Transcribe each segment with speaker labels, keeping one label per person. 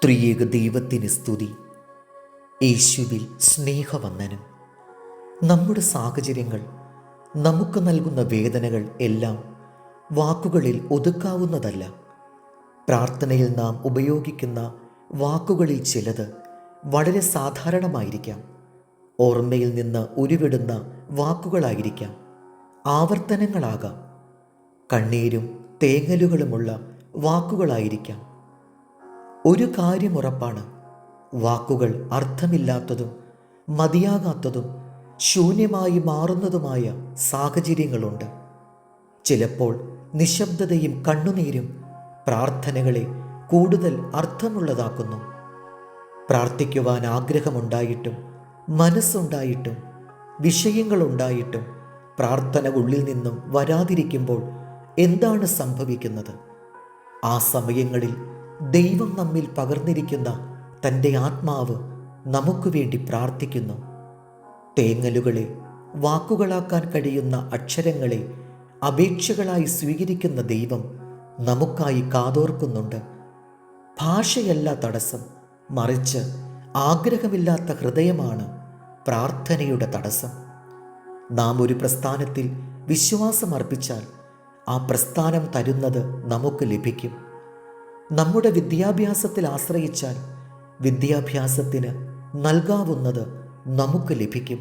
Speaker 1: ത്രിയേക ദൈവത്തിന് സ്തുതി. യേശുവിൽ സ്നേഹവന്ദനം. നമ്മുടെ സാഹചര്യങ്ങൾ, നമുക്ക് നൽകുന്ന വേദനകൾ എല്ലാം വാക്കുകളിൽ ഒതുക്കാവുന്നതല്ല. പ്രാർത്ഥനയിൽ നാം ഉപയോഗിക്കുന്ന വാക്കുകളിൽ ചിലത് വളരെ സാധാരണമായിരിക്കാം. ഓർമ്മയിൽ നിന്ന് ഉരുവിടുന്ന വാക്കുകളായിരിക്കാം, ആവർത്തനങ്ങളാകാം, കണ്ണീരും തേങ്ങലുകളുമുള്ള വാക്കുകളായിരിക്കാം. ഒരു കാര്യം ഉറപ്പാണ്, വാക്കുകൾ അർത്ഥമില്ലാത്തതും മതിയാകാത്തതും ശൂന്യമായി മാറുന്നതുമായ സാഹചര്യങ്ങളുണ്ട്. ചിലപ്പോൾ നിശബ്ദതയും കണ്ണുനീരും പ്രാർത്ഥനകളെ കൂടുതൽ അർത്ഥമുള്ളതാക്കുന്നു. പ്രാർത്ഥിക്കുവാൻ ആഗ്രഹമുണ്ടായിട്ടും മനസ്സുണ്ടായിട്ടും വിഷയങ്ങളുണ്ടായിട്ടും പ്രാർത്ഥന ഉള്ളിൽ നിന്നും വരാതിരിക്കുമ്പോൾ എന്താണ് സംഭവിക്കുന്നത്? ആ സമയങ്ങളിൽ ദൈവം നമ്മിൽ പകർന്നിരിക്കുന്ന തൻ്റെ ആത്മാവ് നമുക്ക് വേണ്ടി പ്രാർത്ഥിക്കുന്നു. തേങ്ങലുകളെ വാക്കുകളാക്കാൻ കഴിയുന്ന അക്ഷരങ്ങളെ അപേക്ഷകളായി സ്വീകരിക്കുന്ന ദൈവം നമുക്കായി കാതോർക്കുന്നുണ്ട്. ഭാഷയല്ല തടസ്സം, മറിച്ച് ആഗ്രഹമില്ലാത്ത ഹൃദയമാണ് പ്രാർത്ഥനയുടെ തടസ്സം. നാം ഒരു പ്രസ്ഥാനത്തിൽ വിശ്വാസം അർപ്പിച്ചാൽ ആ പ്രസ്ഥാനം തരുന്നത് നമുക്ക് ലഭിക്കും. നമ്മുടെ വിദ്യാഭ്യാസത്തിൽ ആശ്രയിച്ചാൽ വിദ്യാഭ്യാസത്തിന് നൽകാവുന്നത് നമുക്ക് ലഭിക്കും.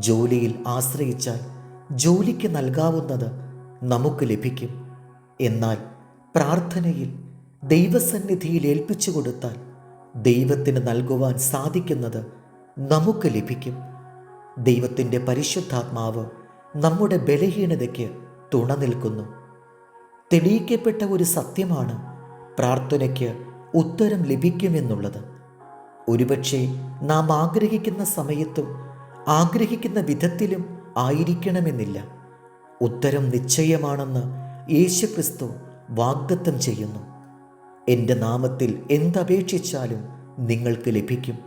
Speaker 1: ജോലിയിൽ ആശ്രയിച്ചാൽ ജോലിക്ക് നൽകാവുന്നത് നമുക്ക് ലഭിക്കും. എന്നാൽ പ്രാർത്ഥനയിൽ ദൈവസന്നിധിയിൽ ഏൽപ്പിച്ചു കൊടുത്താൽ ദൈവത്തിന് നൽകുവാൻ സാധിക്കുന്നത് നമുക്ക് ലഭിക്കും. ദൈവത്തിൻ്റെ പരിശുദ്ധാത്മാവ് നമ്മുടെ ബലഹീനതയ്ക്ക് തുണ നിൽക്കുന്നു. തെളിയിക്കപ്പെട്ട ഒരു സത്യമാണ് പ്രാർത്ഥനയ്ക്ക് ഉത്തരം ലഭിക്കുമെന്നുള്ളത്. ഒരുപക്ഷെ നാം ആഗ്രഹിക്കുന്ന സമയത്തും ആഗ്രഹിക്കുന്ന വിധത്തിലും ആയിരിക്കണമെന്നില്ല. ഉത്തരം നിശ്ചയമാണെന്ന് യേശുക്രിസ്തു വാഗ്ദത്തം ചെയ്യുന്നു. എൻ്റെ നാമത്തിൽ എന്തപേക്ഷിച്ചാലും നിങ്ങൾക്ക് ലഭിക്കും.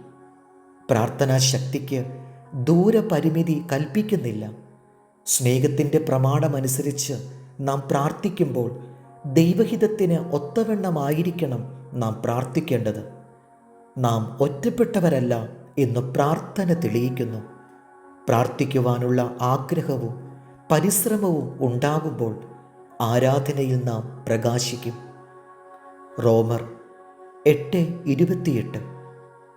Speaker 1: പ്രാർത്ഥനാ ശക്തിക്ക് ദൂരപരിമിതി കൽപ്പിക്കുന്നില്ല. സ്നേഹത്തിൻ്റെ പ്രമാണമനുസരിച്ച് നാം പ്രാർത്ഥിക്കുമ്പോൾ ദൈവഹിതത്തിന് ഒത്തവണ്ണമായിരിക്കണം നാം പ്രാർത്ഥിക്കേണ്ടത്. നാം ഒറ്റപ്പെട്ടവരല്ല എന്ന് പ്രാർത്ഥന തെളിയിക്കുന്നു. പ്രാർത്ഥിക്കുവാനുള്ള ആഗ്രഹവും പരിശ്രമവും ഉണ്ടാകുമ്പോൾ ആരാധനയിൽ നാം പ്രകാശിക്കും. റോമർ 8:28.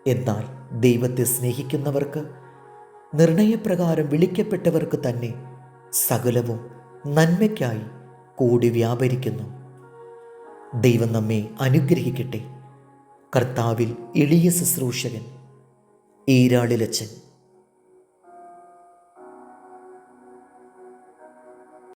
Speaker 1: എന്നാൽ ദൈവത്തെ സ്നേഹിക്കുന്നവർക്ക്, നിർണയപ്രകാരം വിളിക്കപ്പെട്ടവർക്ക് തന്നെ സകലവും നന്മയ്ക്കായി കൂടി വ്യാപരിക്കുന്നു. ദൈവം നമ്മെ അനുഗ്രഹിക്കട്ടെ. കർത്താവിൽ എളിയ ശുശ്രൂഷകൻ ഈരാളിലച്ചൻ.